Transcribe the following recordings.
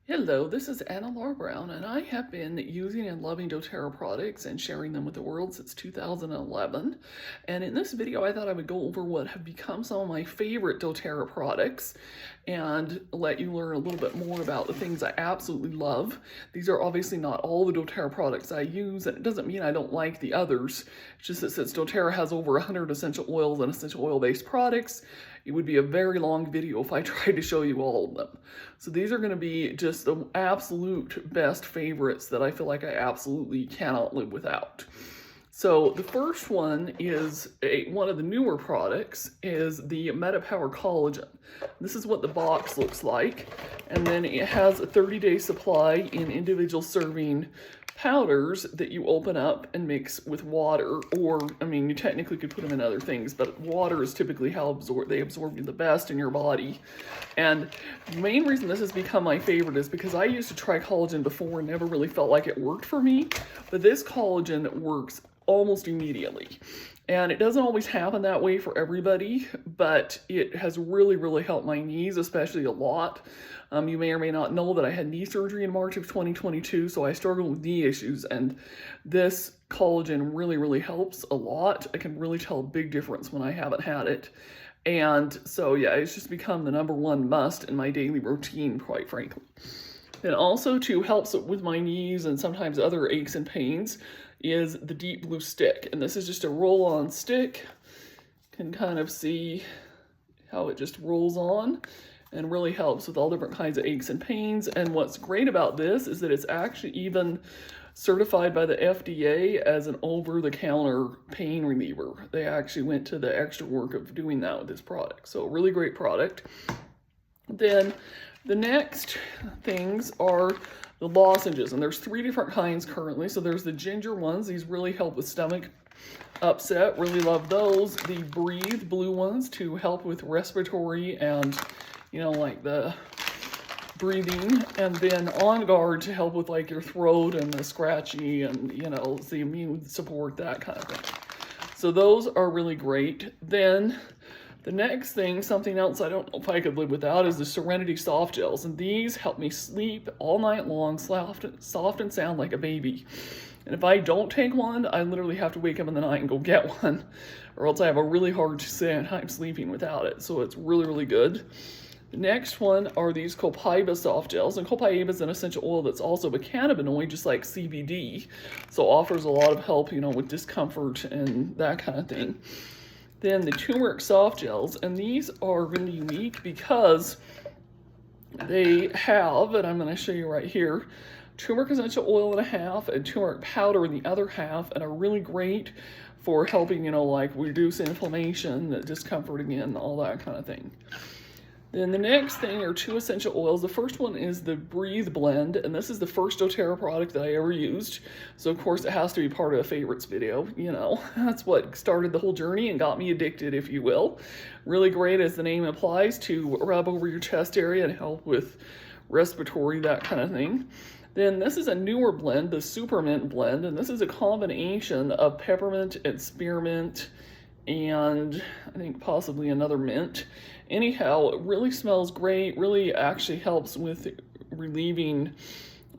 Hello, this is Anna Laura Brown, and I have been using and loving Doterra products and sharing them with the world since 2011. And in this video, I thought I would go over what have become some of my favorite Doterra products and let you learn a little bit more about the things I absolutely love. These are obviously not all the Doterra products I use, and it doesn't mean I don't like the others. It's just that since Doterra has over 100 essential oils and essential oil-based products, it would be a very long video if I tried to show you all of them. So these are going to be just the absolute best favorites that I feel like I absolutely cannot live without. So the first one is one of the newer products is the MetaPower Collagen. This is what the box looks like. And then it has a 30-day supply in individual serving powders that you open up and mix with water, or I mean you technically could put them in other things, but water is typically how they absorb the best in your body. And the main reason this has become my favorite is because I used to try collagen before and never really felt like it worked for me, but this collagen works almost immediately. And it doesn't always happen that way for everybody, but it has really helped my knees, especially a lot. You may or may not know that I had knee surgery in March of 2022, so I struggled with knee issues, and this collagen really helps a lot. I can really tell a big difference when I haven't had it. And so yeah, it's just become the #1 must in my daily routine, quite frankly. And also to help with my knees and sometimes other aches and pains is the Deep Blue stick. And this is just a roll-on stick. You can kind of see how it just rolls on and really helps with all different kinds of aches and pains. And what's great about this is that it's actually even certified by the FDA as an over-the-counter pain reliever. They actually went to the extra work of doing that with this product. So really great product. Then the next things are the lozenges, and there's 3 different kinds currently. So there's the ginger ones. These really help with stomach upset. Really love those. The Breathe blue ones to help with respiratory and, you know, like the breathing. And then On Guard to help with like your throat and the scratchy and, you know, the immune support, that kind of thing. So those are really great. Then the next thing, something else I don't know if I could live without, is the Serenity Soft Gels. And these help me sleep all night long, soft and sound like a baby. And if I don't take one, I literally have to wake up in the night and go get one, or else I have a really hard time sleeping without it. So it's really good. The next one are these Copaiba Soft Gels. And Copaiba is an essential oil that's also a cannabinoid, just like CBD. So offers a lot of help, you know, with discomfort and that kind of thing. Then the turmeric soft gels, and these are really unique because they have, and I'm going to show you right here, turmeric essential oil in a half and turmeric powder in the other half, and are really great for helping, you know, like reduce inflammation, discomfort again, all that kind of thing. Then the next thing are 2 essential oils. The first one is the Breathe blend, and this is the first Doterra product that I ever used. So of course it has to be part of a favorites video, you know. That's what started the whole journey and got me addicted, if you will. Really great, as the name implies, to rub over your chest area and help with respiratory, that kind of thing. Then this is a newer blend, the Supermint blend, and this is a combination of peppermint and spearmint and I think possibly another mint. Anyhow, it really smells great, really actually helps with relieving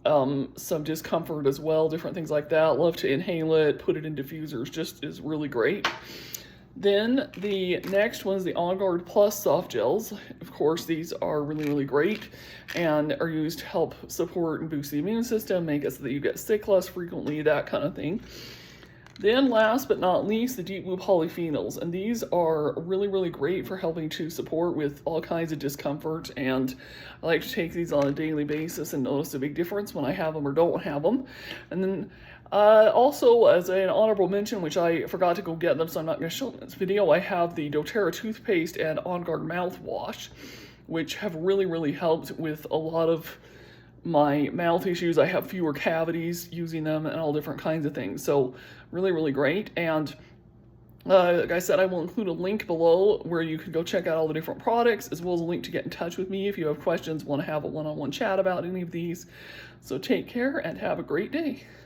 some discomfort as well, different things like that. Love to inhale it, put it in diffusers, just is really great. Then the next one is the On Guard Plus Soft Gels. Of course, these are really great and are used to help support and boost the immune system, make it so that you get sick less frequently, that kind of thing. Then last but not least, the Deep Blue Polyphenols, and these are really great for helping to support with all kinds of discomfort, and I like to take these on a daily basis and notice a big difference when I have them or don't have them. And then also, as an honorable mention, which I forgot to go get them, so I'm not going to show them in this video, I have the Doterra toothpaste and On Guard mouthwash, which have really helped with a lot of my mouth issues. I have fewer cavities using them and all different kinds of things. So really great. And like I said, I will include a link below where you can go check out all the different products, as well as a link to get in touch with me if you have questions, want to have a one-on-one chat about any of these. So take care and have a great day.